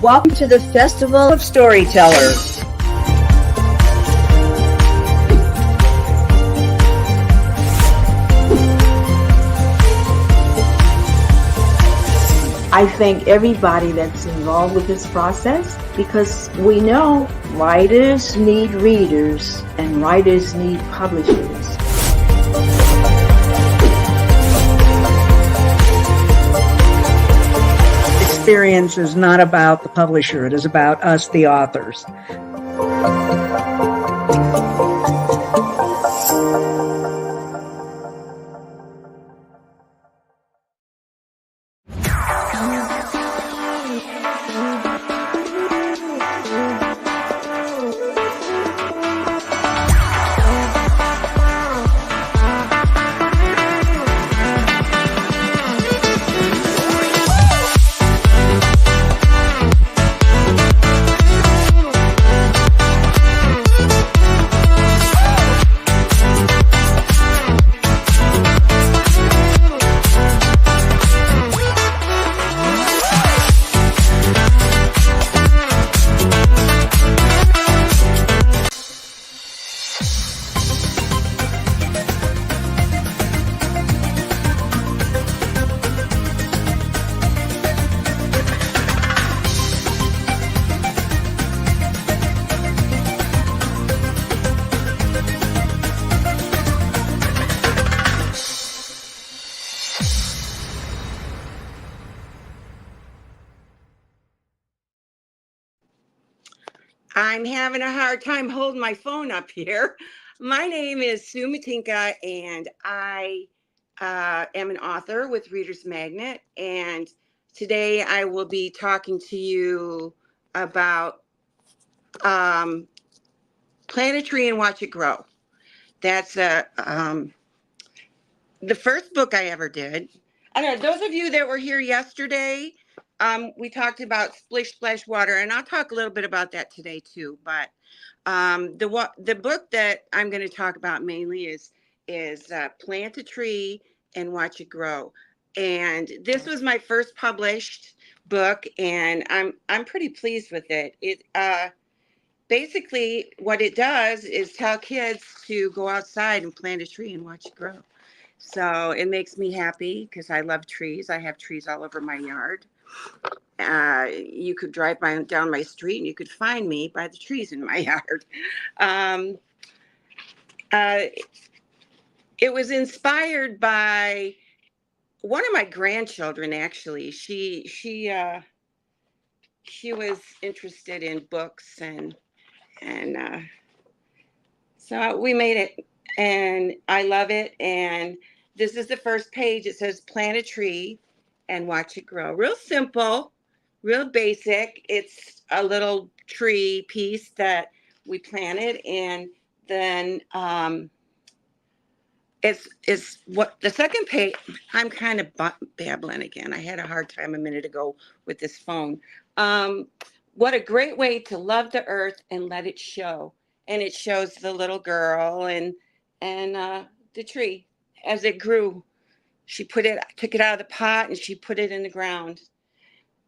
welcome to the Festival of Storytellers. I thank everybody that's involved with this process because we know writers need readers and writers need publishers. Experience is not about the publisher, it is about us, the authors. I'm having a hard time holding my phone up here. My name is Sue Matinkhah, and I am an author with Reader's Magnet. And today I will be talking to you about Plant a Tree and Watch It Grow. That's the first book I ever did. I don't know, those of you that were here yesterday, we talked about Splish Splash Water, and I'll talk a little bit about that today too. But the book that I'm going to talk about mainly is Plant a Tree and Watch It Grow. And this was my first published book, and I'm pretty pleased with it. It basically what it does is tell kids to go outside and plant a tree and watch it grow. So it makes me happy because I love trees. I have trees all over my yard. You could drive down my street and you could find me by the trees in my yard. It was inspired by one of my grandchildren, actually. She was interested in books, and so we made it, and I love it. And this is the first page. It says plant a tree and watch it grow. Real simple, real basic. It's a little tree piece that we planted, and then it's what the second page. I'm kind of babbling again. I had a hard time a minute ago with this phone. What a great way to love the earth and let it show. And it shows the little girl and the tree as it grew. She took it out of the pot and she put it in the ground.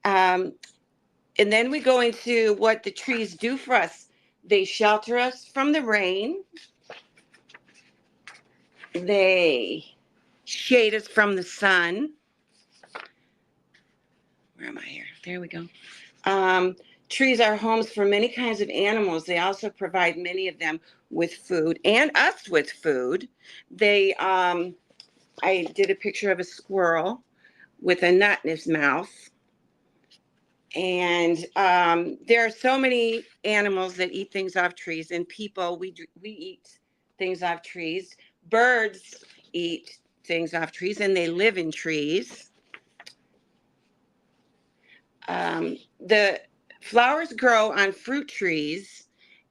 And then we go into what the trees do for us. They shelter us from the rain. They shade us from the sun. Where am I here? There we go. Trees are homes for many kinds of animals. They also provide many of them with food and us with food. I did a picture of a squirrel with a nut in his mouth. And there are so many animals that eat things off trees, and people, we eat things off trees. Birds eat things off trees, and they live in trees. The flowers grow on fruit trees,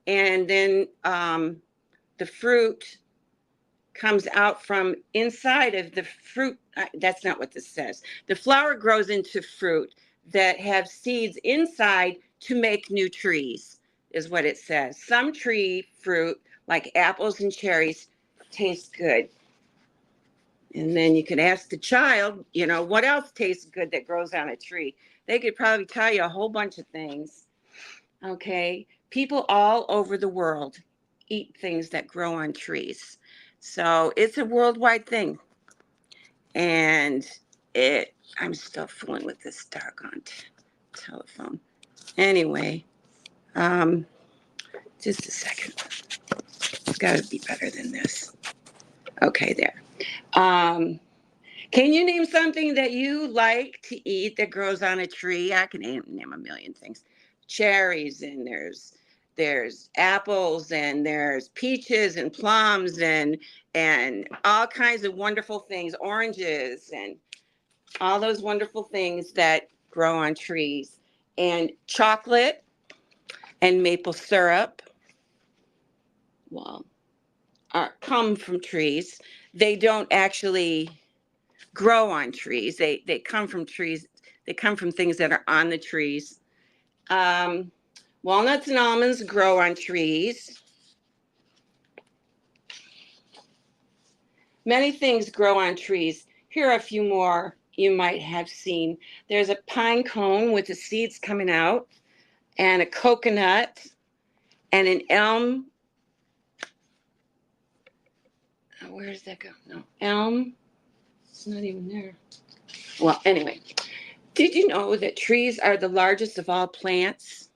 and then the fruit comes out from inside of the fruit. That's not what this says. The flower grows into fruit that have seeds inside to make new trees, is what it says. Some tree fruit, like apples and cherries, taste good. And then you could ask the child, what else tastes good that grows on a tree? They could probably tell you a whole bunch of things. Okay. People all over the world eat things that grow on trees. So it's a worldwide thing. And I'm still fooling with this doggone telephone. Anyway, just a second. It's got to be better than this. Okay, there. Can you name something that you like to eat that grows on a tree? I can name a million things. Cherries, and there's apples, and there's peaches and plums, and all kinds of wonderful things, oranges, and all those wonderful things that grow on trees. And chocolate and maple syrup, well, come from trees. They don't actually grow on trees. They come from trees. They come from things that are on the trees. Walnuts and almonds grow on trees. Many things grow on trees. Here are a few more you might have seen. There's a pine cone with the seeds coming out, and a coconut, and an elm. Where does that go? No, elm. It's not even there. Well, anyway, did you know that trees are the largest of all plants?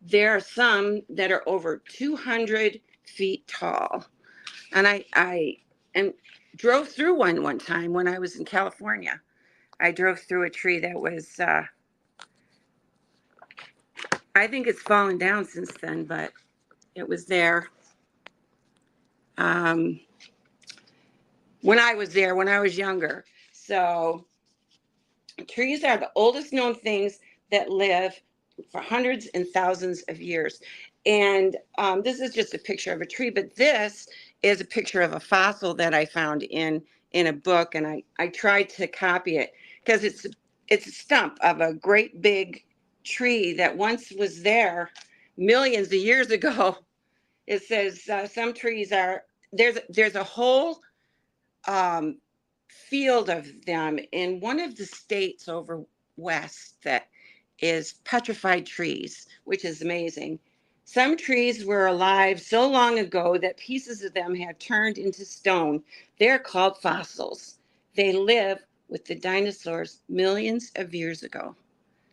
There are some that are over 200 feet tall. And I drove through one time when I was in California. I drove through a tree that was, I think it's fallen down since then, but it was there. When I was there, when I was younger. So trees are the oldest known things that live for hundreds and thousands of years. And this is just a picture of a tree, but this is a picture of a fossil that I found in a book, and I tried to copy it because it's a stump of a great big tree that once was there millions of years ago. It says some trees are there's a whole field of them in one of the states over west that is petrified trees, which is amazing. Some trees were alive so long ago that pieces of them have turned into stone. They're called fossils. They live with the dinosaurs millions of years ago.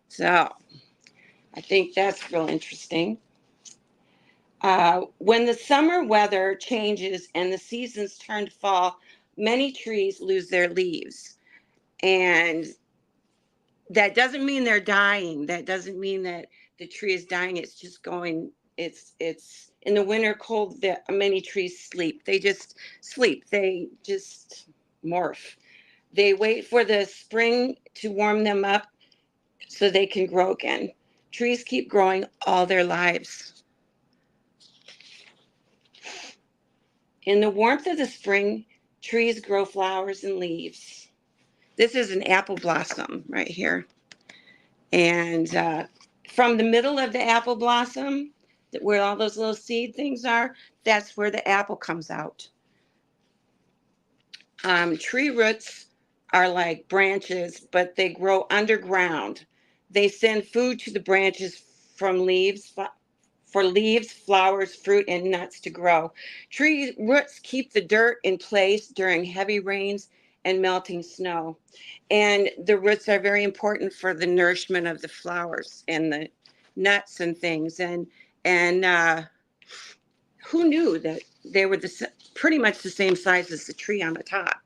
So I think that's real interesting. When the summer weather changes and the seasons turn to fall, many trees lose their leaves. And that doesn't mean they're dying. That doesn't mean that the tree is dying. It's just going, it's in the winter cold that many trees sleep. They just sleep. They just morph. They wait for the spring to warm them up so they can grow again. Trees keep growing all their lives. In the warmth of the spring, trees grow flowers and leaves. This is an apple blossom right here. And from the middle of the apple blossom, where all those little seed things are, that's where the apple comes out. Tree roots are like branches, but they grow underground. They send food to the branches from leaves, for leaves, flowers, fruit, and nuts to grow. Tree roots keep the dirt in place during heavy rains and melting snow. And the roots are very important for the nourishment of the flowers and the nuts and things. And who knew that they were pretty much the same size as the tree on the top?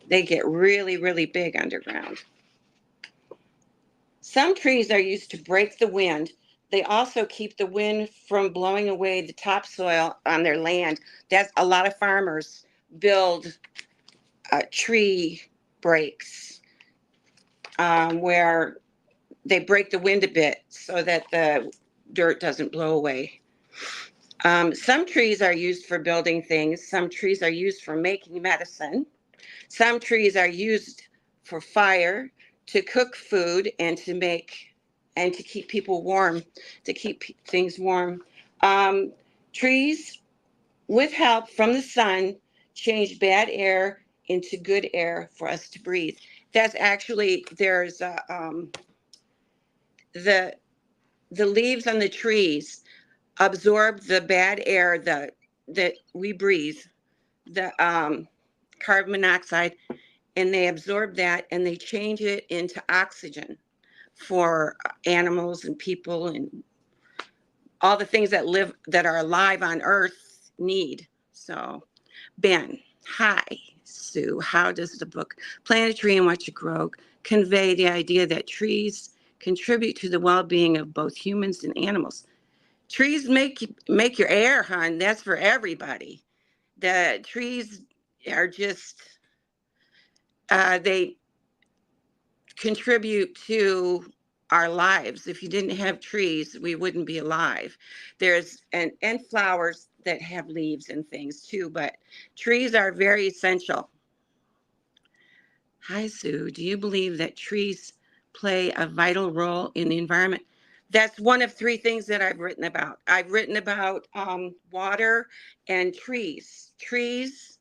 They get really, really big underground. Some trees are used to break the wind. They also keep the wind from blowing away the topsoil on their land. That's a lot of farmers build tree breaks where they break the wind a bit so that the dirt doesn't blow away. Some trees are used for building things. Some trees are used for making medicine. Some trees are used for fire, to cook food, and to keep people warm, to keep things warm. Trees, with help from the sun, change bad air into good air for us to breathe. That's actually, there's the leaves on the trees absorb the bad air that we breathe, the carbon monoxide, and they absorb that and they change it into oxygen for animals and people and all the things that are alive on Earth need. So, Ben, hi, Sue. How does the book Plant a Tree and Watch It Grow convey the idea that trees contribute to the well-being of both humans and animals? Trees make your air, hon. That's for everybody. The trees are just they contribute to our lives. If you didn't have trees, we wouldn't be alive. There's and flowers that have leaves and things too, but trees are very essential. Hi, Sue. Do you believe that trees play a vital role in the environment? That's one of three things that I've written about. I've written about water and trees. Trees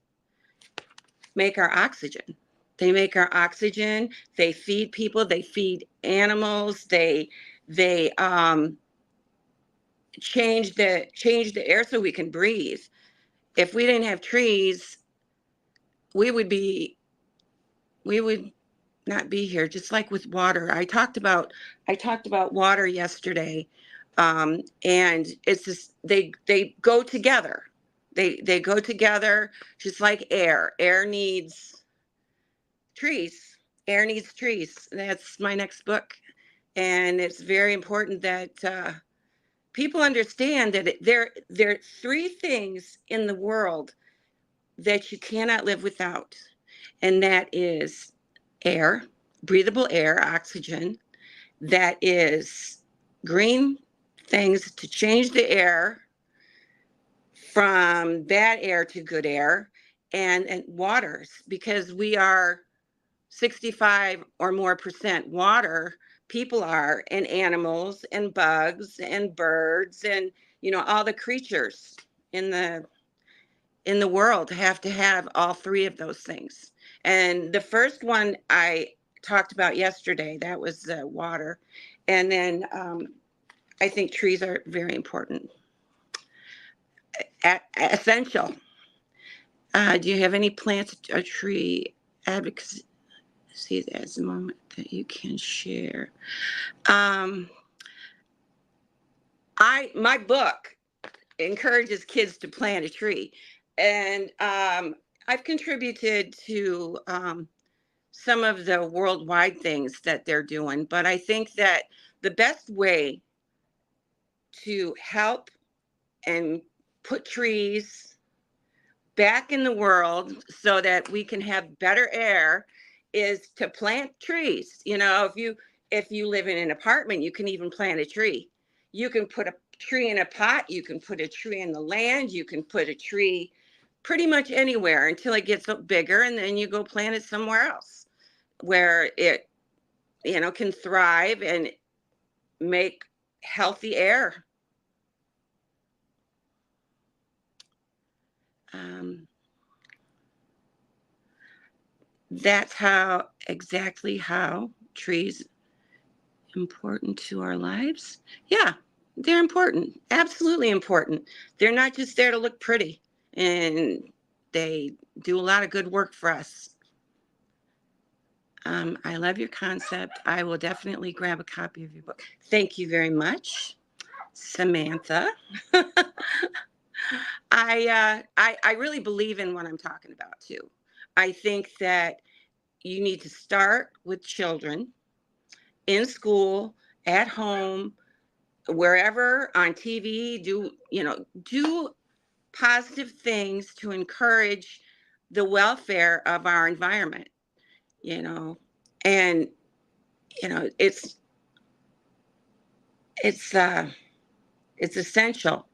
make our oxygen. They make our oxygen. They feed people. They feed animals. They change the air so we can breathe. If we didn't have trees, we would be we would not be here. Just like with water, I talked about water yesterday, and it's just they go together. They go together just like air. Air needs trees. Air needs trees. That's my next book, and it's very important that people understand that there are three things in the world that you cannot live without, and that is air, breathable air, oxygen. That is green things to change the air from bad air to good air, and waters, because we are 65 or more percent water. People are, and animals and bugs and birds and all the creatures in the world have to have all three of those things. And the first one I talked about yesterday, that was water. And then I think trees are very important, essential. Do you have any plants or tree advocacy as a moment that you can share? My book encourages kids to plant a tree, and I've contributed to some of the worldwide things that they're doing, but I think that the best way to help and put trees back in the world so that we can have better air is to plant trees. If you live in an apartment, you can even plant a tree. You can put a tree in a pot, you can put a tree in the land, you can put a tree pretty much anywhere until it gets bigger, and then you go plant it somewhere else where it can thrive and make healthy air. That's exactly how trees important to our lives. Yeah, they're important, absolutely important. They're not just there to look pretty, and they do a lot of good work for us. I love your concept. I will definitely grab a copy of your book. Thank you very much, Samantha. I really believe in what I'm talking about too. I think that you need to start with children in school, at home, wherever, on TV. Do positive things to encourage the welfare of our environment. And it's essential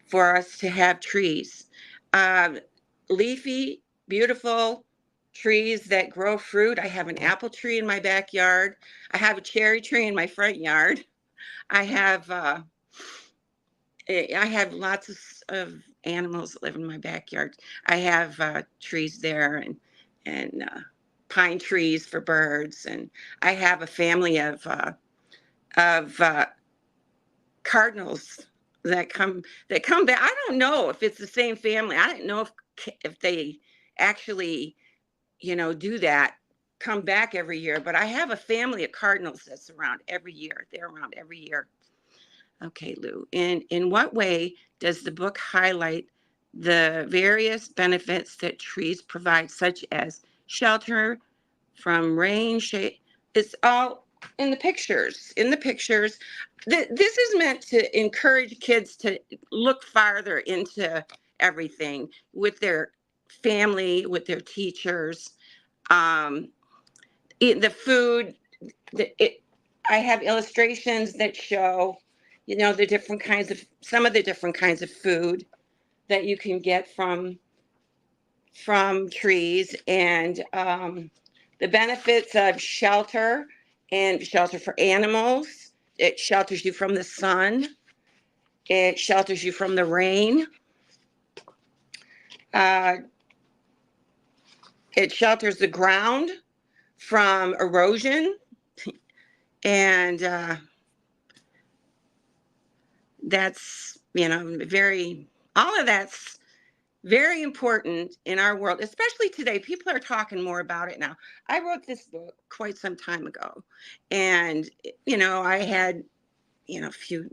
for us to have trees, uh, leafy, beautiful trees that grow fruit. I have an apple tree in my backyard. I have a cherry tree in my front yard. I have lots of animals that live in my backyard. I have trees there, and pine trees for birds. And I have a family of cardinals that come back. I don't know if it's the same family. I don't know if they actually, do that, come back every year. But I have a family of cardinals that's around every year. They're around every year. Okay, Lou. In what way does the book highlight the various benefits that trees provide, such as shelter from rain, shade? It's all in the pictures. In the pictures, this is meant to encourage kids to look farther into everything with their family, with their teachers. Eat the food. I have illustrations that show, the different kinds of some of the different kinds of food that you can get from trees, and the benefits of shelter and shelter for animals. It shelters you from the sun. It shelters you from the rain. Uh, it shelters the ground from erosion, and that's, all of that's very important in our world, especially today. People are talking more about it now. I wrote this book quite some time ago, and, I had, a few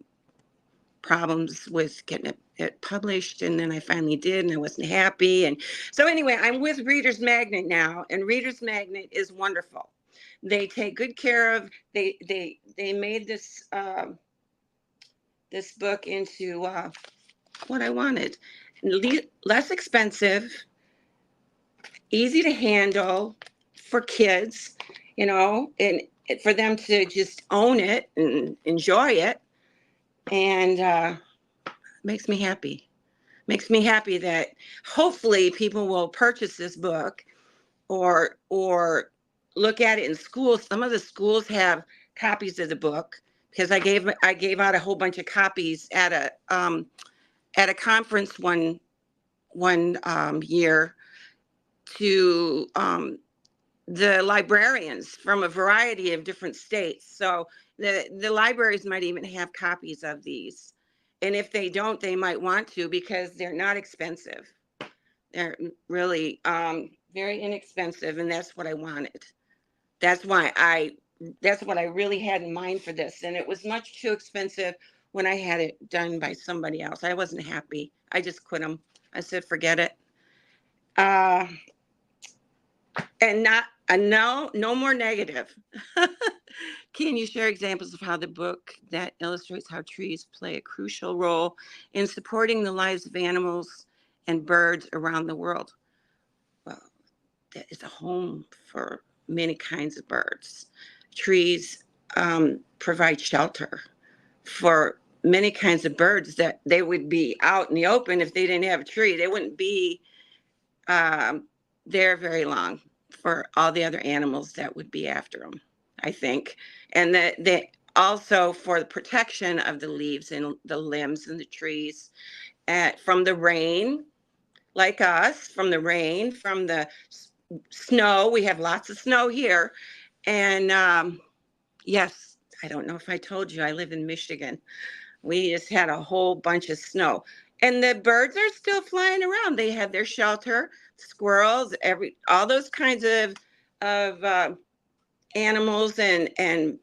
problems with getting it published, and then I finally did, and I wasn't happy. And so anyway, I'm with Reader's Magnet now, and Reader's Magnet is wonderful. They take good care of, they made this this book into what I wanted. Less expensive, easy to handle for kids, and for them to just own it and enjoy it. And makes me happy. Makes me happy that hopefully people will purchase this book or look at it in schools. Some of the schools have copies of the book, because I gave out a whole bunch of copies at a conference one year to the librarians from a variety of different states. So the libraries might even have copies of these. And if they don't, they might want to, because they're not expensive. They're really very inexpensive, and that's what I wanted. That's what I really had in mind for this. And it was much too expensive when I had it done by somebody else. I wasn't happy. I just quit them. I said, forget it. And no more negative. Can you share examples of how the book that illustrates how trees play a crucial role in supporting the lives of animals and birds around the world? Well, that is a home for many kinds of birds. Trees provide shelter for many kinds of birds that they would be out in the open if they didn't have a tree. They wouldn't be there very long for all the other animals that would be after them, I think. And that they also for the protection of the leaves and the limbs and the trees from the rain, like us, from the rain, from the snow. We have lots of snow here. And yes, I don't know if I told you, I live in Michigan. We just had a whole bunch of snow. And the birds are still flying around. They have their shelter, squirrels, all those kinds of animals and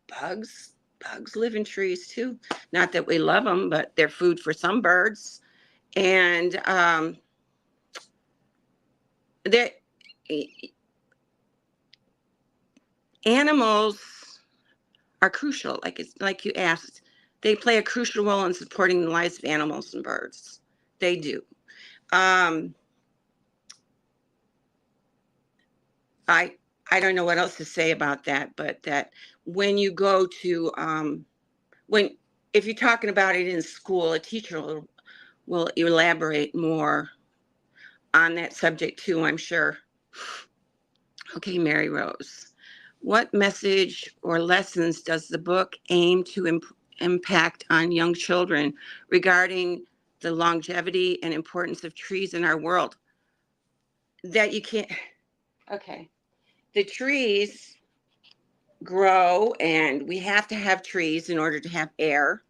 bugs. Bugs live in trees too. Not that we love them, but they're food for some birds. And animals are crucial, like you asked. They play a crucial role in supporting the lives of animals and birds. They do. I don't know what else to say about that, but that when you go to if you're talking about it in school, a teacher will elaborate more on that subject too, I'm sure. Okay, Mary Rose, what message or lessons does the book aim to impact on young children regarding the longevity and importance of trees in our world? that you can't, okay. The trees grow, and we have to have trees in order to have air,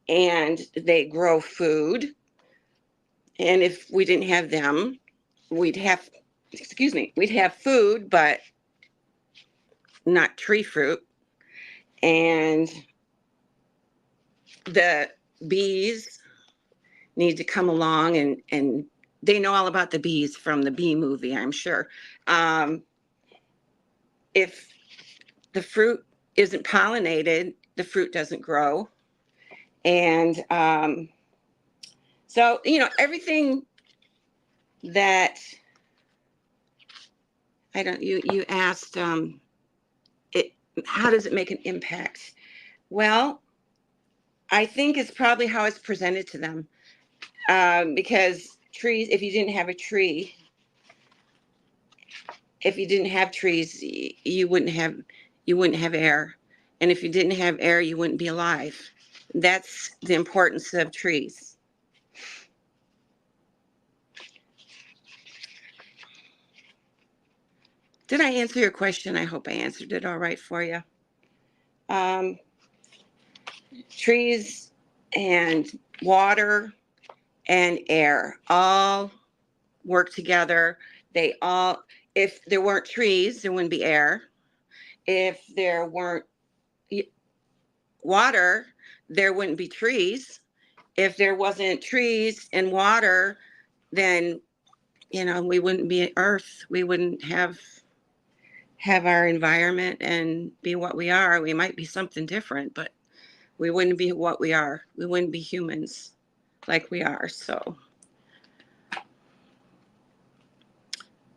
and they grow food. And if we didn't have them, we'd have, we'd have food, but not tree fruit. And the bees need to come along, and they know all about the bees from the Bee Movie, I'm sure. If the fruit isn't pollinated, the fruit doesn't grow. And so, everything that you asked, it, how does it make an impact? Well, I think it's probably how it's presented to them. Because trees, if you didn't have trees, you wouldn't have air. And if you didn't have air, you wouldn't be alive. That's the importance of trees. Did I answer your question? I hope I answered it all right for you. Trees and water and air all work together. If there weren't trees, there wouldn't be air. If there weren't water, there wouldn't be trees. If there wasn't trees and water, then we wouldn't be Earth. We wouldn't have our environment and be what we are. We might be something different, but we wouldn't be what we are. We wouldn't be humans like we are. So,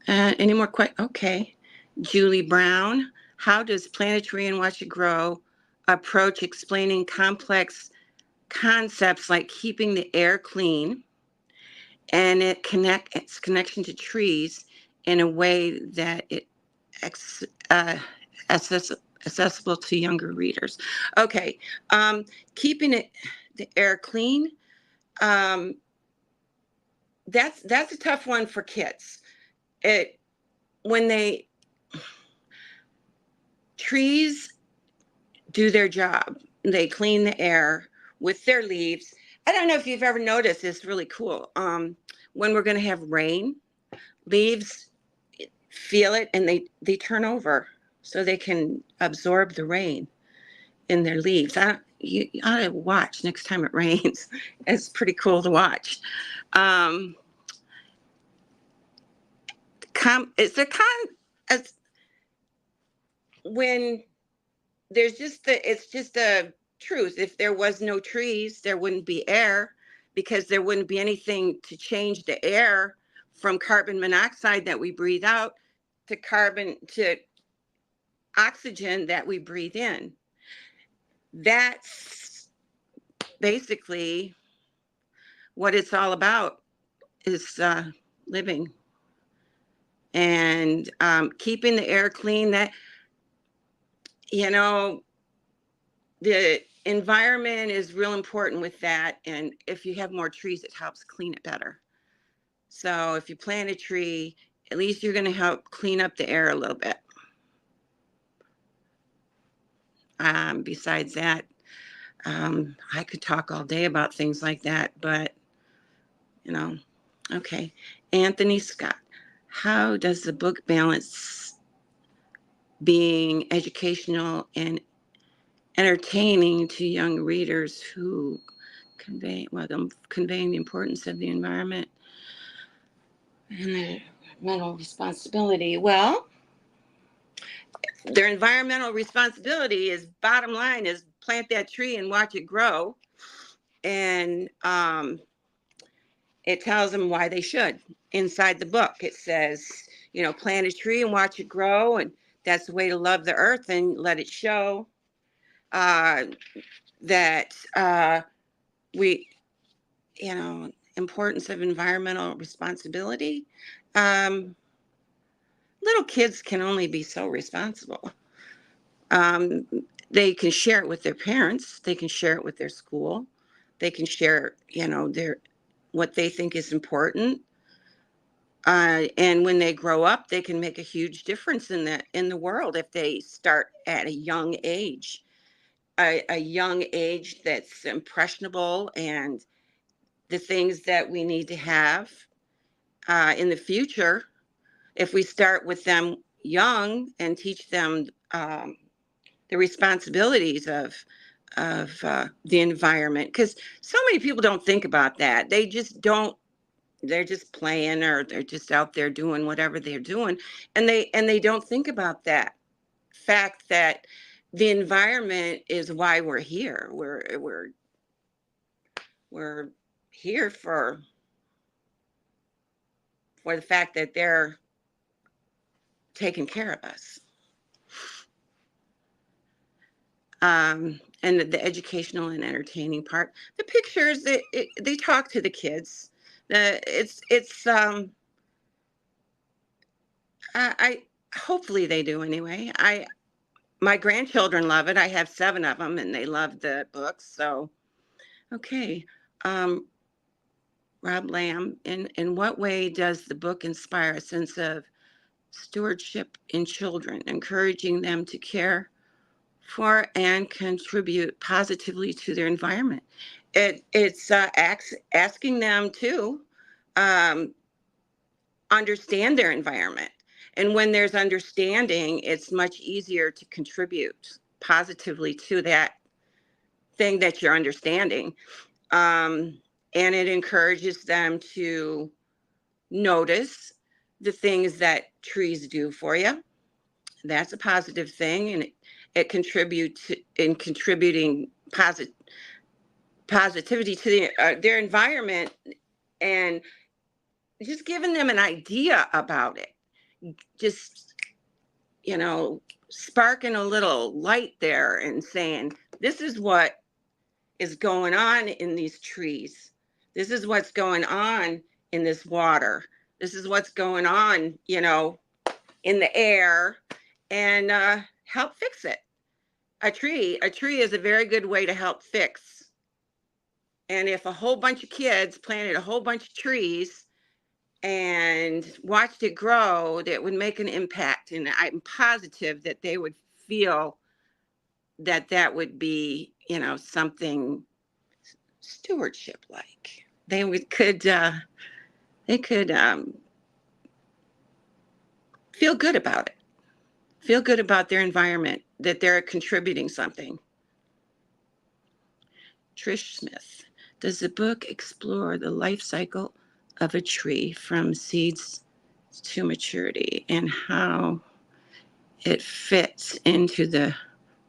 any more questions? Okay. Julie Brown, how does Plant a Tree and Watch It Grow approach explaining complex concepts like keeping the air clean and its connection to trees in a way that it accessible to younger readers? Okay, keeping the air clean. That's a tough one for kids. Trees do their job. They clean the air with their leaves. I don't know if you've ever noticed, it's really cool. When we're going to have rain, leaves feel it and they turn over so they can absorb the rain in their leaves. You ought to watch next time it rains. It's pretty cool to watch. When it's just a truth. If there was no trees, there wouldn't be air, because there wouldn't be anything to change the air from carbon monoxide that we breathe out to oxygen that we breathe in. That's basically what it's all about, is living and keeping the air clean. That, the environment is real important with that. And if you have more trees, it helps clean it better. So if you plant a tree, at least you're going to help clean up the air a little bit. Besides that, I could talk all day about things like that, but, okay. Anthony Scott, how does the book balance being educational and entertaining to young readers who conveying the importance of the environment and their environmental responsibility? Well, their environmental responsibility is, bottom line, is plant that tree and watch it grow. And it tells them why they should. Inside the book, it says, plant a tree and watch it grow. And that's the way to love the earth and let it show that we, importance of environmental responsibility. Little kids can only be so responsible. They can share it with their parents. They can share it with their school. They can share, what they think is important. And when they grow up, they can make a huge difference in the world if they start at a young age, a young age that's impressionable, and the things that we need to have in the future. If we start with them young and teach them the responsibilities of the environment, because so many people don't think about that. They just don't. They're just playing, or they're just out there doing whatever they're doing, and they don't think about that fact that the environment is why we're here. We're here for the fact that they're taking care of us. And the educational and entertaining part, the pictures, they talk to the kids. It's I hopefully they do anyway. My grandchildren love it. I have 7 of them, and they love the books. So okay, um, Rob Lamb, in what way does the book inspire a sense of stewardship in children, encouraging them to care for and contribute positively to their environment? It's asking them to um, understand their environment. And when there's understanding, it's much easier to contribute positively to that thing that you're understanding. Um, and it encourages them to notice the things that trees do for you. That's a positive thing, and it contributes in contributing positivity to their environment, and just giving them an idea about it. Just, sparking a little light there and saying, this is what is going on in these trees. This is what's going on in this water. This is what's going on, in the air, and help fix it. A tree is a very good way to help fix. And if a whole bunch of kids planted a whole bunch of trees and watched it grow, that would make an impact. And I'm positive that they would feel that that would be, something stewardship like. They could feel good about it. Feel good about their environment, that they're contributing something. Trish Smith, does the book explore the life cycle of a tree from seeds to maturity and how it fits into the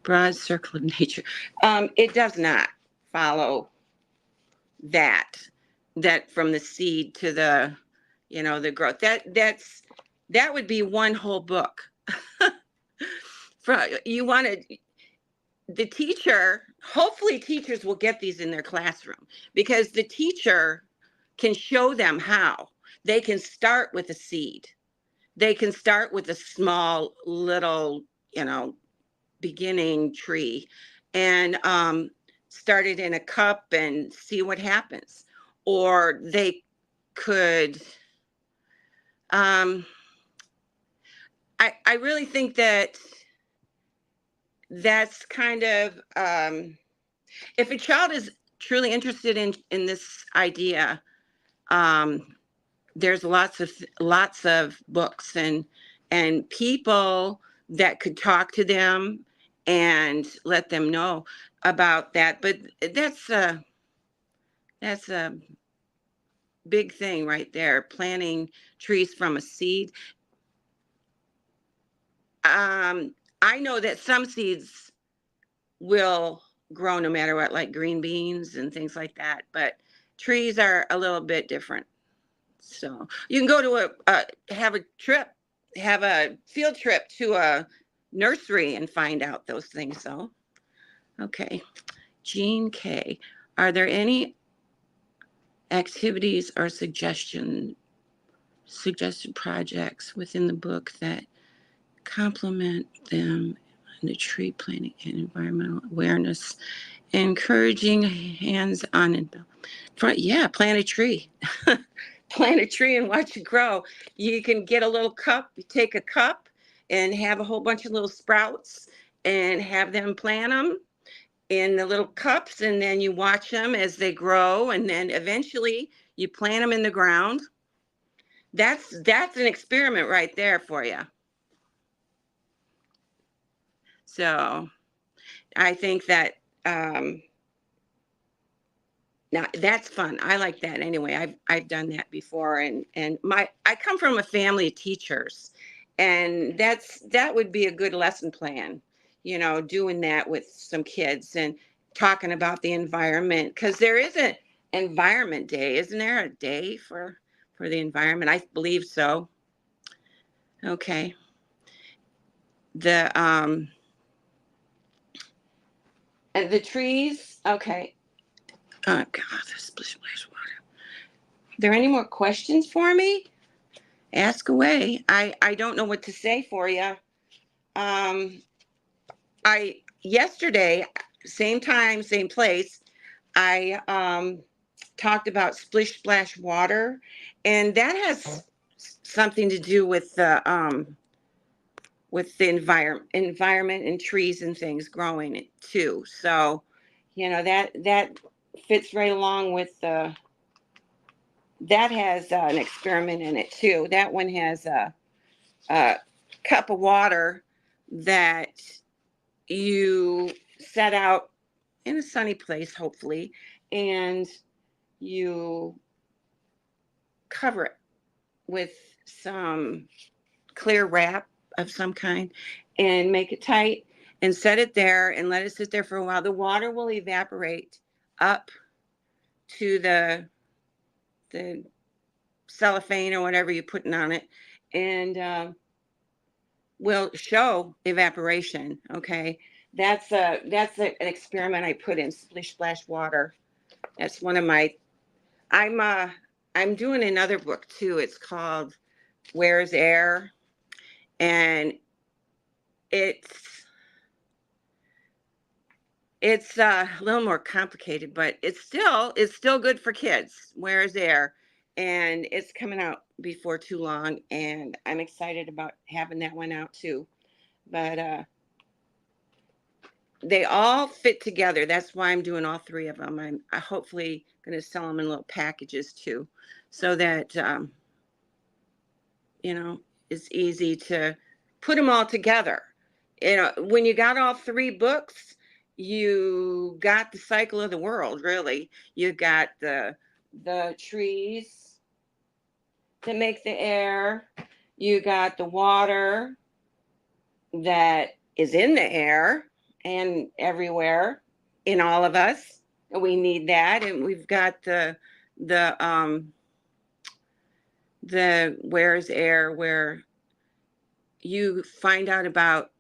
broad circle of nature? It does not follow that from the seed to the growth. That would be one whole book. The teacher, hopefully teachers will get these in their classroom, because the teacher can show them how. They can start with a seed. They can start with a small little, beginning tree, and start it in a cup and see what happens. Or they could, I really think that's kind of, if a child is truly interested in this idea, there's lots of books and people that could talk to them and let them know about that. But that's a big thing right there, planting trees from a seed. I know that some seeds will grow no matter what, like green beans and things like that, but trees are a little bit different. So you can go to have a field trip to a nursery and find out those things. So, okay. Jean K, are there any activities or suggested projects within the book that complement them in the tree planting and environmental awareness, encouraging hands-on? Plant a tree. plant a tree and watch it grow. You can get a little cup, you take a cup and have a whole bunch of little sprouts and have them plant them in the little cups, and then you watch them as they grow, and then eventually you plant them in the ground. That's an experiment right there for you. So I think that now that's fun. I like that anyway. I've done that before, and I come from a family of teachers, and that would be a good lesson plan. You know, doing that with some kids and talking about the environment, because there is an environment day, isn't there? A day for the environment? I believe so. Okay. The and the trees. Okay. Oh God, the splish splash water. Are there any more questions for me? Ask away. I don't know what to say for you. I yesterday, same time, same place, I talked about splish splash water, and that has something to do with the environment and trees and things growing too. So, you know, that fits right along with the that has an experiment in it too. That one has a cup of water that you set out in a sunny place, hopefully, and you cover it with some clear wrap of some kind and make it tight and set it there and let it sit there for a while. The water will evaporate up to the cellophane or whatever you're putting on it, and will show evaporation. Okay, that's an experiment I put in splish splash water. That's one of my. I'm doing another book too. It's called Where's Air, and it's a little more complicated, but it's still good for kids. Where's Air, and it's coming out before too long, and I'm excited about having that one out too. But they all fit together. That's why I'm doing all three of them. I'm hopefully going to sell them in little packages too, so that you know, it's easy to put them all together. You know, when you got all three books, you got the cycle of the world. Really, you got the trees that make the air. You got the water that is in the air and everywhere in all of us. We need that, and we've got the where's air, where you find out about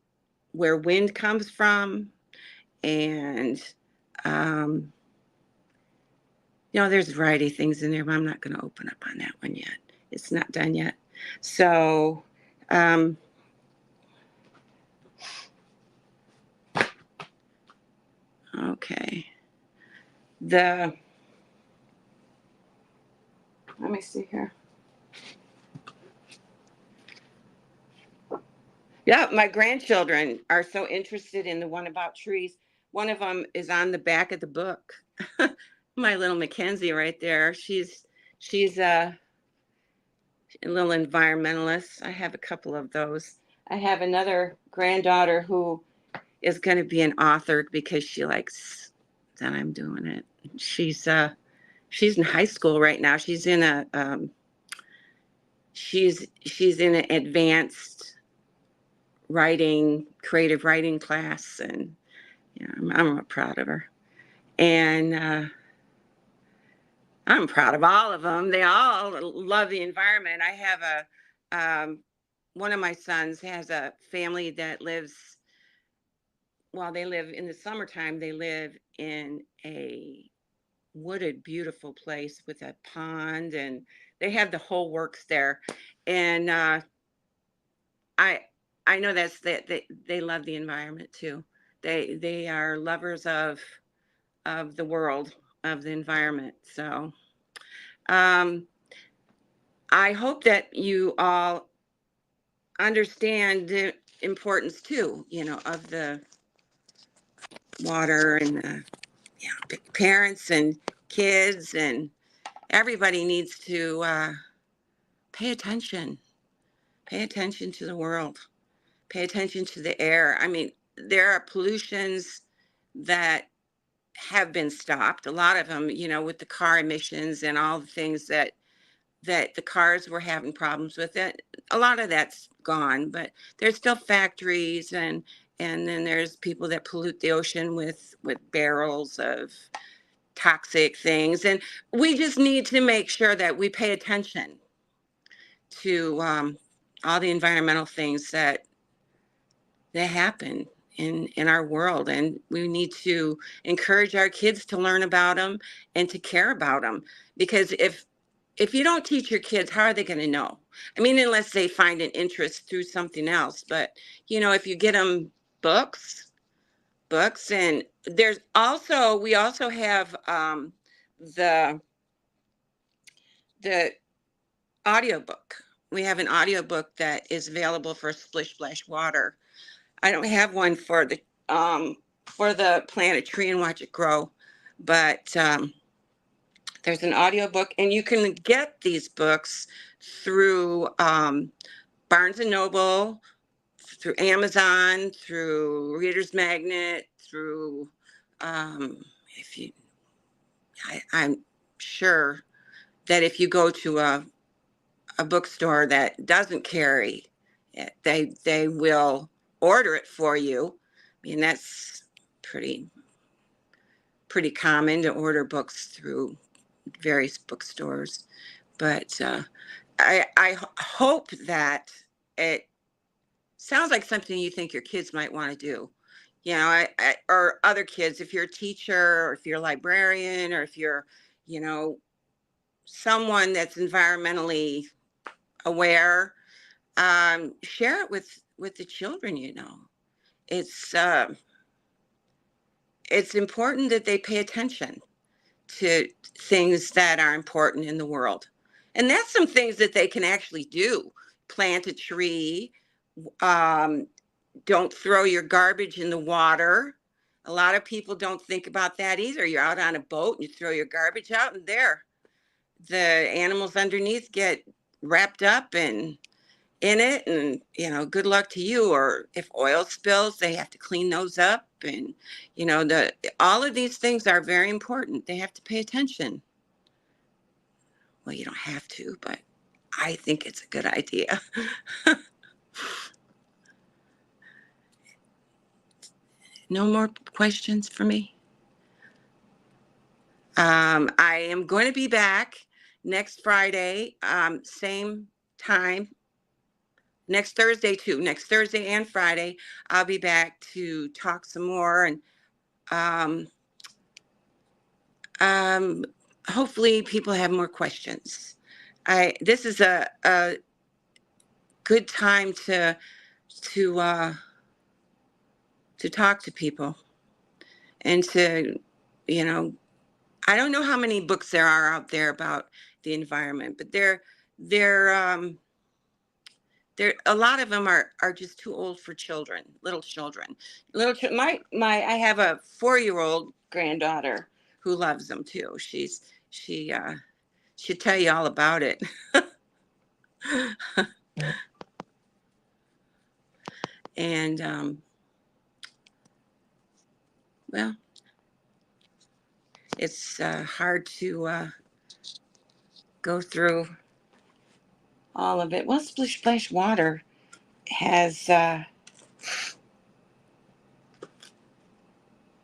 where wind comes from, and um, you know, there's a variety of things in there, but I'm not going to open up on that one yet. It's not done yet. So okay, let me see here. Yeah, my grandchildren are so interested in the one about trees. One of them is on the back of the book. My little Mackenzie right there. She's a little environmentalist. I have a couple of those. I have another granddaughter who is going to be an author because she likes that I'm doing it. She's in high school right now. She's in an advanced writing, creative writing class, and yeah, I'm proud of her. And I'm proud of all of them. They all love the environment. I have one of my sons has a family that lives, while they live in the summertime, they live in a wooded, beautiful place with a pond, and they have the whole works there. And I I know that they love the environment too. They are lovers of the world, of the environment. So um, I hope that you all understand the importance too, of the water and the parents and kids and everybody needs to pay attention. Pay attention to the world. Pay attention to the air. I mean, there are pollutions that have been stopped. A lot of them, with the car emissions and all the things that the cars were having problems with it. A lot of that's gone, but there's still factories and then there's people that pollute the ocean with barrels of toxic things. And we just need to make sure that we pay attention to all the environmental things that happen in our world, and we need to encourage our kids to learn about them and to care about them, because if you don't teach your kids, how are they going to know? I mean, unless they find an interest through something else. But if you get them books, and we also have the audiobook. We have an audiobook that is available for Splish Splash Water. I don't have one for the Plant a Tree and Watch It Grow, but there's an audiobook, and you can get these books through Barnes and Noble, through Amazon, through Reader's Magnet, through I'm sure that if you go to a bookstore that doesn't carry it, they will order it for you. I mean, that's pretty common to order books through various bookstores. But I hope that it sounds like something you think your kids might want to do. Or other kids, if you're a teacher or if you're a librarian or if you're, someone that's environmentally aware, share it with the children. It's important that they pay attention to things that are important in the world, and that's some things that they can actually do. Plant a tree. Don't throw your garbage in the water. A lot of people don't think about that either. You're out on a boat and you throw your garbage out, and the animals underneath get wrapped up and in it, and good luck to you. Or if oil spills, they have to clean those up, and all of these things are very important. They have to pay attention. Well, you don't have to, but I think it's a good idea. No more questions for me? I am going to be back next Friday, same time. Next Thursday too. Next Thursday and Friday, I'll be back to talk some more, and hopefully people have more questions. This is a good time to talk to people, and to I don't know how many books there are out there about the environment, but they're a lot of them are just too old for children, little children. My I have a 4-year-old granddaughter who loves them too. She'll tell you all about it. And well, it's hard to go through all of it. Well, Splish Splash Water has a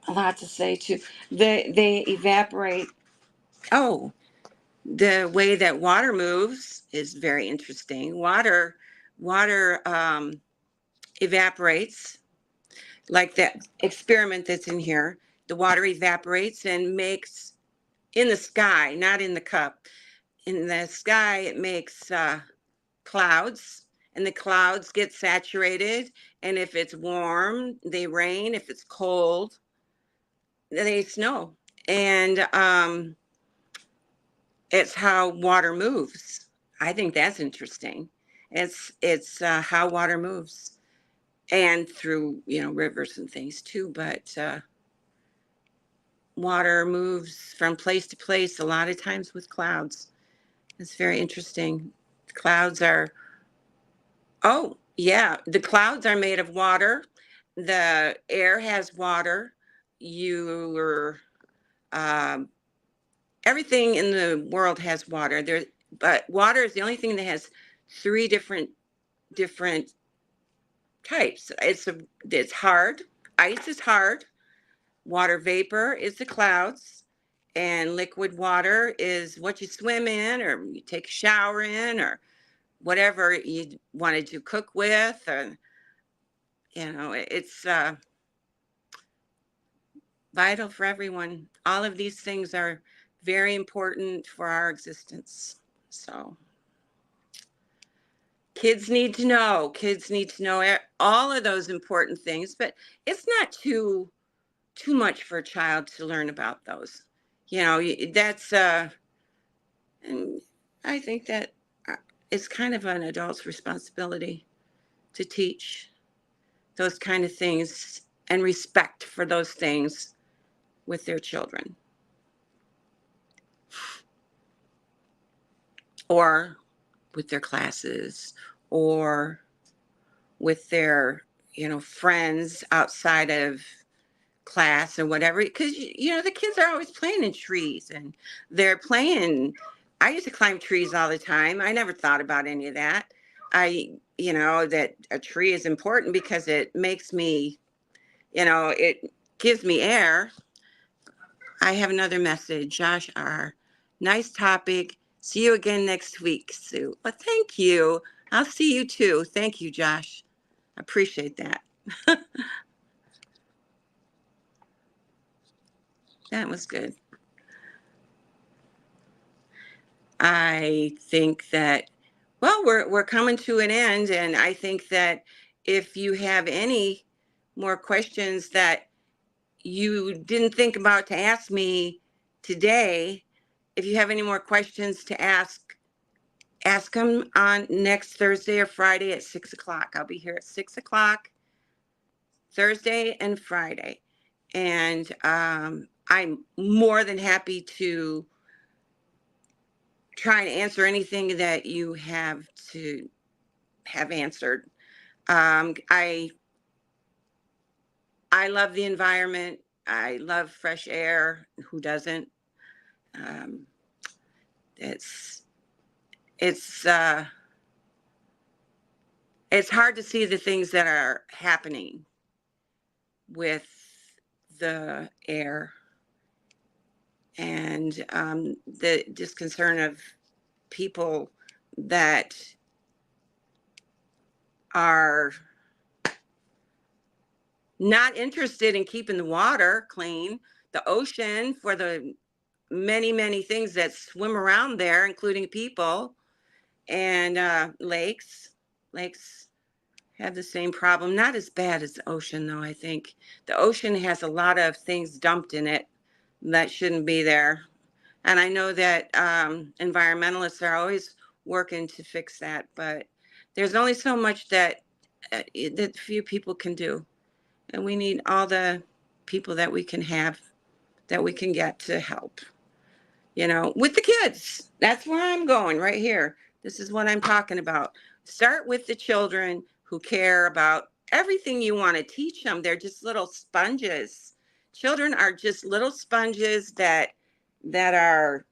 lot to say too. They evaporate. Oh, the way that water moves is very interesting. Water evaporates, like that experiment that's in here. The water evaporates and makes, in the sky, not in the cup. In the sky, it makes clouds, and the clouds get saturated. And if it's warm, they rain. If it's cold, they snow. And it's how water moves. I think that's interesting. It's how water moves, and through rivers and things too. But water moves from place to place a lot of times with clouds. It's very interesting. Clouds are Oh, yeah. The clouds are made of water. The air has water. You are, um, everything in the world has water. But water is the only thing that has three different types. It's hard. Ice is hard. Water vapor is the clouds, and liquid water is what you swim in, or you take a shower in, or whatever you wanted to cook with, and it's vital for everyone. All of these things are very important for our existence. So kids need to know all of those important things, but it's not too much for a child to learn about those. That's and I think that it's kind of an adult's responsibility to teach those kind of things and respect for those things with their children, or with their classes, or with their friends outside of class or whatever, because the kids are always playing in trees, and they're playing. I used to climb trees all the time. I never thought about any of that. I that a tree is important because it makes me, it gives me air. I have another message. Josh R. Nice topic. See you again next week, Sue. Well, thank you. I'll see you too. Thank you, Josh. I appreciate that. That was good. I think that, well, we're coming to an end, and I think that if you have any more questions that you didn't think about to ask me today, if you have any more questions to ask them on next Thursday or Friday at 6 o'clock. I'll be here at 6 o'clock, Thursday and Friday. And I'm more than happy to try and answer anything that you have to have answered. I love the environment. I love fresh air. Who doesn't? Um, it's it's uh, it's hard to see the things that are happening with the air, and the disconcern of people that are not interested in keeping the water clean, the ocean, for the many things that swim around there, including people, and lakes have the same problem. Not as bad as the ocean, though. I think the ocean has a lot of things dumped in it that shouldn't be there. And I know that environmentalists are always working to fix that, but there's only so much that few people can do. And we need all the people that we can have, that we can get to help, with the kids. That's where I'm going right here. This is what I'm talking about. Start with the children who care about everything you want to teach them. They're just little sponges. Children are just little sponges that are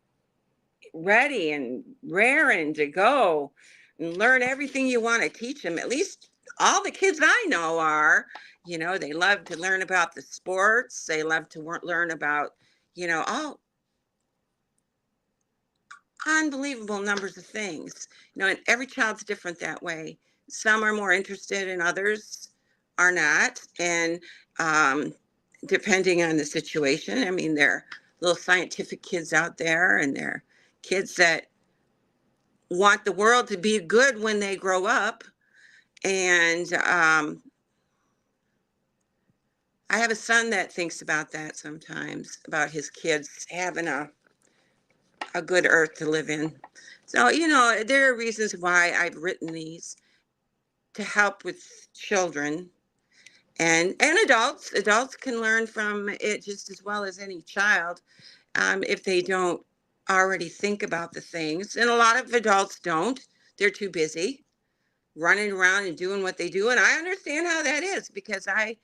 ready and raring to go and learn everything you want to teach them. At least all the kids I know are. They love to learn about the sports. They love to learn about, all unbelievable numbers of things. And every child's different that way. Some are more interested and others are not. And depending on the situation, I mean, there are little scientific kids out there, and there are kids that want the world to be good when they grow up. And I have a son that thinks about that sometimes, about his kids having a good earth to live in. So, there are reasons why I've written these to help with children and adults. Adults can learn from it just as well as any child, if they don't already think about the things. And a lot of adults don't. They're too busy running around and doing what they do. And I understand how that is, because I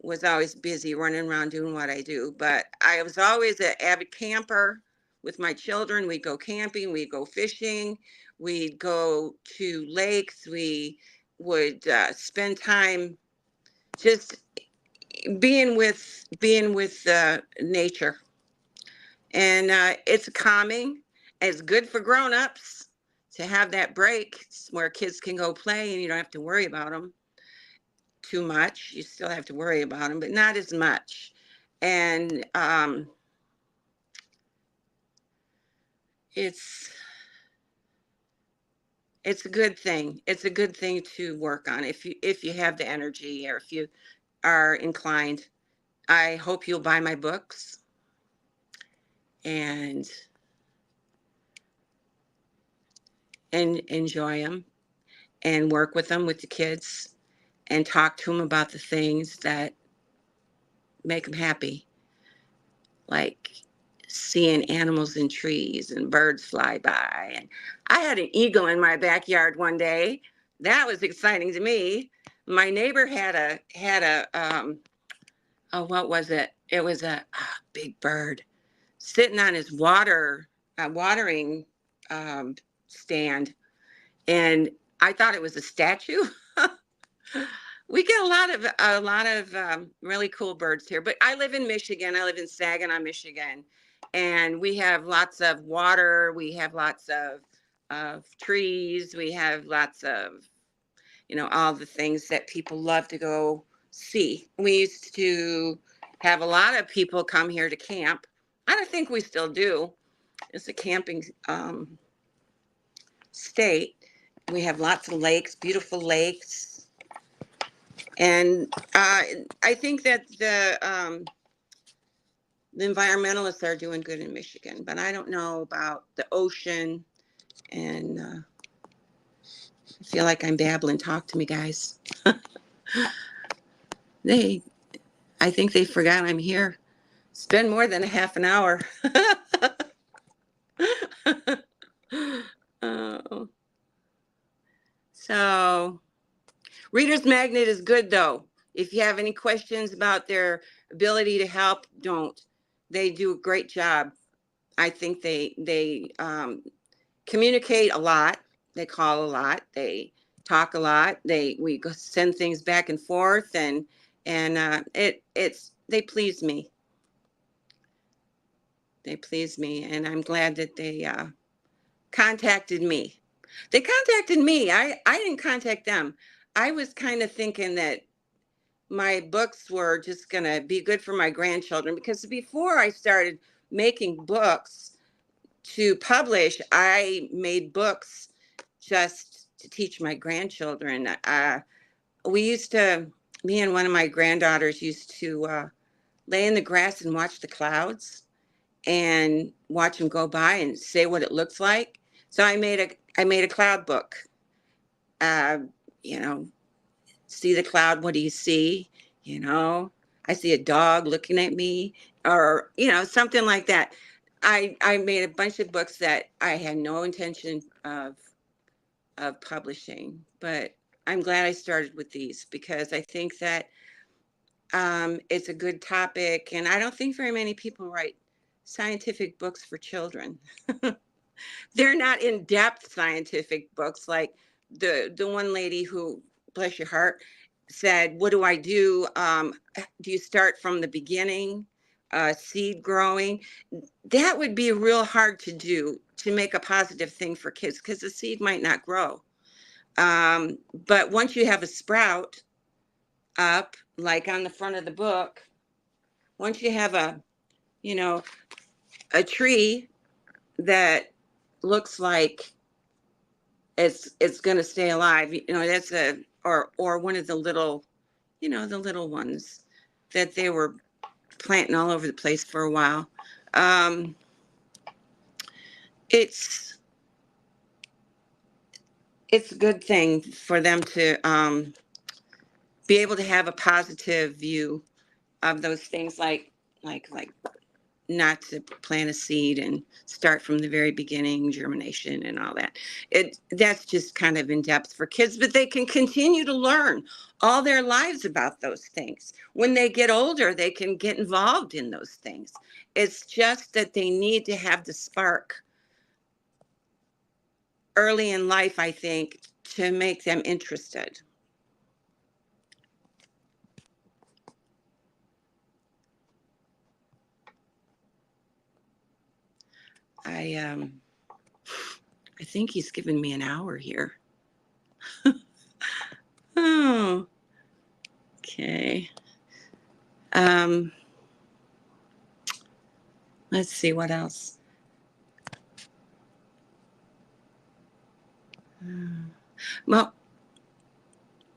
was always busy running around doing what I do. But I was always an avid camper with my children. We'd go camping, we'd go fishing, we'd go to lakes, we would spend time just being with nature. And it's calming. It's good for grown-ups to have that break where kids can go play and you don't have to worry about them too much. You still have to worry about them, but not as much. And it's it's a good thing. It's a good thing to work on if you have the energy, or if you are inclined. I hope you'll buy my books and enjoy them and work with them, with the kids, and talk to them about the things that make them happy, like seeing animals in trees and birds fly by. And I had an eagle in my backyard one day. That was exciting to me. My neighbor had a oh, what was it? It was a big bird sitting on his watering um, stand, and I thought it was a statue. We get a lot of really cool birds here, but I live in Michigan. I live in Saginaw, Michigan, and we have lots of water. We have lots of trees. We have lots of, all the things that people love to go see. We used to have a lot of people come here to camp. I don't think we still do. It's a camping state. We have lots of lakes, beautiful lakes. And I think that the environmentalists are doing good in Michigan, but I don't know about the ocean. And I feel like I'm babbling. Talk to me, guys. I think they forgot I'm here. It's been more than a half an hour. Oh. So, Reader's Magnet is good, though. If you have any questions about their ability to help, don't. They do a great job. I think they communicate a lot. They call a lot. They talk a lot. We send things back and forth, and they please me. They please me, and I'm glad that they contacted me. They contacted me. I didn't contact them. I was kind of thinking that my books were just going to be good for my grandchildren, because before I started making books to publish, I made books just to teach my grandchildren. Me and one of my granddaughters used to lay in the grass and watch the clouds and watch them go by and say what it looks like. So I made a cloud book. Uh, you know, see the cloud. What do you see? I see a dog looking at me, or something like that. I made a bunch of books that I had no intention of publishing, but I'm glad I started with these, because I think that it's a good topic, and I don't think very many people write scientific books for children. They're not in-depth scientific books like the one lady who, bless your heart, said, what do I do? Do you start from the beginning, seed growing? That would be real hard to do, to make a positive thing for kids, because the seed might not grow. But once you have a sprout up, like on the front of the book, once you have a tree that looks like it's going to stay alive, that's or one of the little, the little ones that they were planting all over the place for a while. it's a good thing for them to be able to have a positive view of those things, like not to plant a seed and start from the very beginning, germination and all that. That's just kind of in depth for kids, but they can continue to learn all their lives about those things. When they get older, they can get involved in those things. It's just that they need to have the spark early in life, I think, to make them interested. I think he's given me an hour here. Oh, okay. Let's see what else. Well,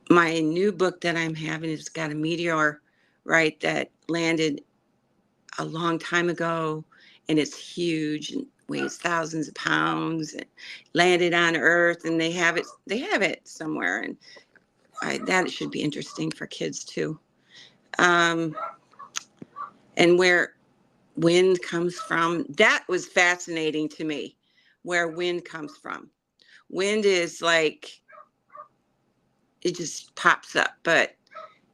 my new book that I'm having has got a meteor, right, that landed a long time ago, and it's huge and weighs thousands of pounds, and landed on Earth, and they have it somewhere, and that should be interesting for kids too. And where wind comes from, that was fascinating to me, where wind comes from. Wind is like, it just pops up, but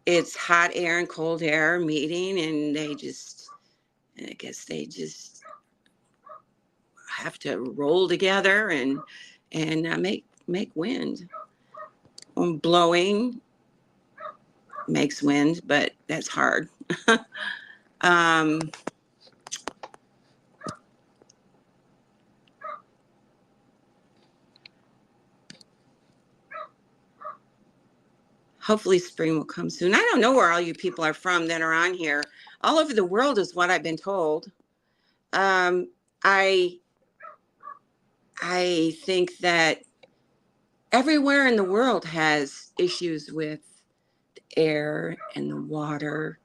it's hot air and cold air meeting, and I guess they just have to roll together and make wind. Blowing makes wind, but that's hard. um, Hopefully spring will come soon. I don't know where all you people are from that are on here. All over the world is what I've been told. I think that everywhere in the world has issues with air and the water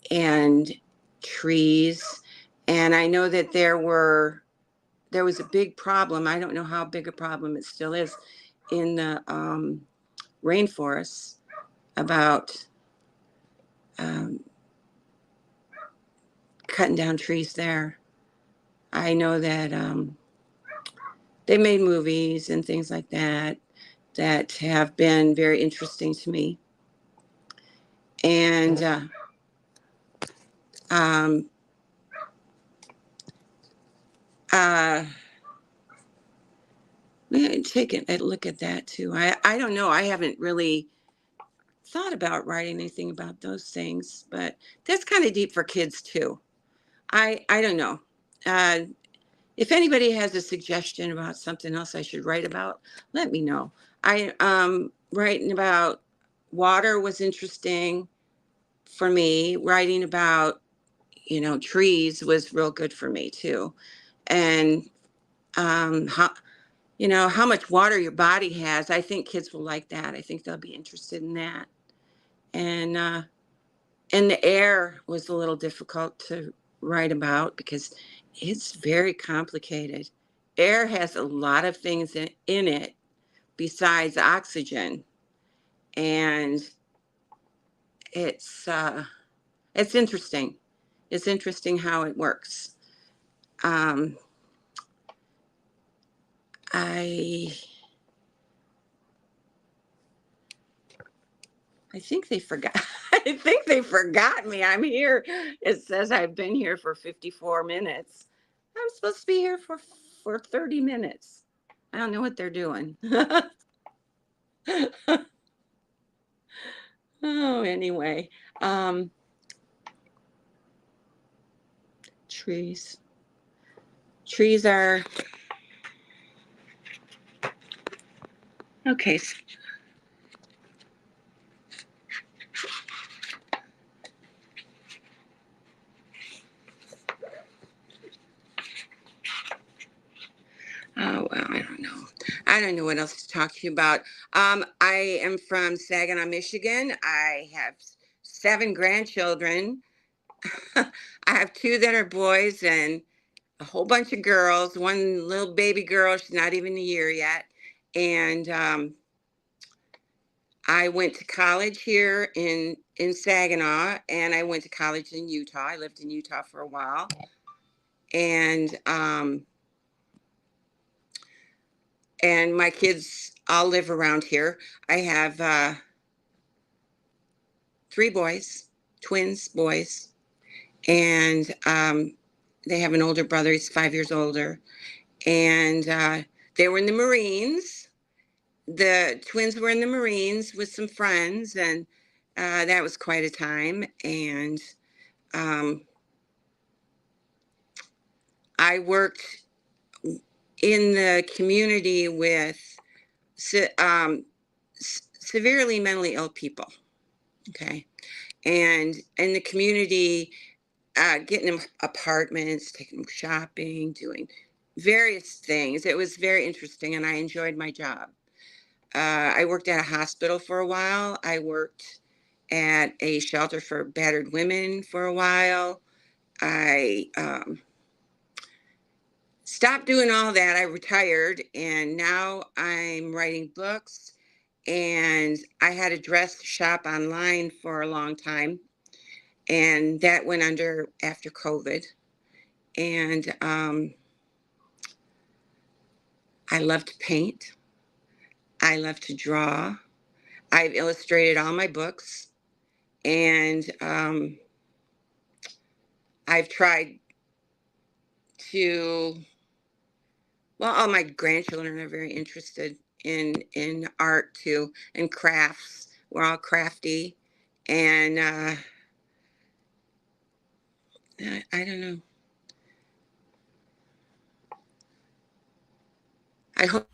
and trees. And I know that there was a big problem. I don't know how big a problem it still is in the rainforests about cutting down trees there. I know that they made movies and things like that have been very interesting to me. And take a look at that too. I don't know. I haven't really thought about writing anything about those things, but that's kind of deep for kids too. I don't know. If anybody has a suggestion about something else I should write about, let me know. Writing about water was interesting for me. Writing about, trees was real good for me too. And how much water your body has. I think kids will like that. I think they'll be interested in that. And the air was a little difficult to write about because it's very complicated. Air has a lot of things in it besides oxygen, and it's interesting. It's interesting how it works. I think they forgot. I think they forgot me. I'm here. It says I've been here for 54 minutes. I'm supposed to be here for 30 minutes. I don't know what they're doing. Oh, anyway. Trees. Trees are okay. Oh, well, I don't know. I don't know what else to talk to you about. I am from Saginaw, Michigan. I have 7 grandchildren. I have 2 that are boys and a whole bunch of girls, one little baby girl, she's not even a year yet. And I went to college here in Saginaw, and I went to college in Utah. I lived in Utah for a while. And my kids all live around here. I have 3 boys, twins boys, and they have an older brother. He's 5 years older, and they were in the Marines. The twins were in the Marines with some friends, and that was quite a time. And I worked in the community with severely mentally ill people. Okay. And in the community, getting them apartments, taking them shopping, doing various things. It was very interesting, and I enjoyed my job. I worked at a hospital for a while. I worked at a shelter for battered women for a while. I stopped doing all that. I retired, and now I'm writing books. And I had a dress shop online for a long time, and that went under after COVID. And I love to paint. I love to draw. I've illustrated all my books, and I've tried to, well, all my grandchildren are very interested in art too, and crafts. We're all crafty, and I don't know. I hope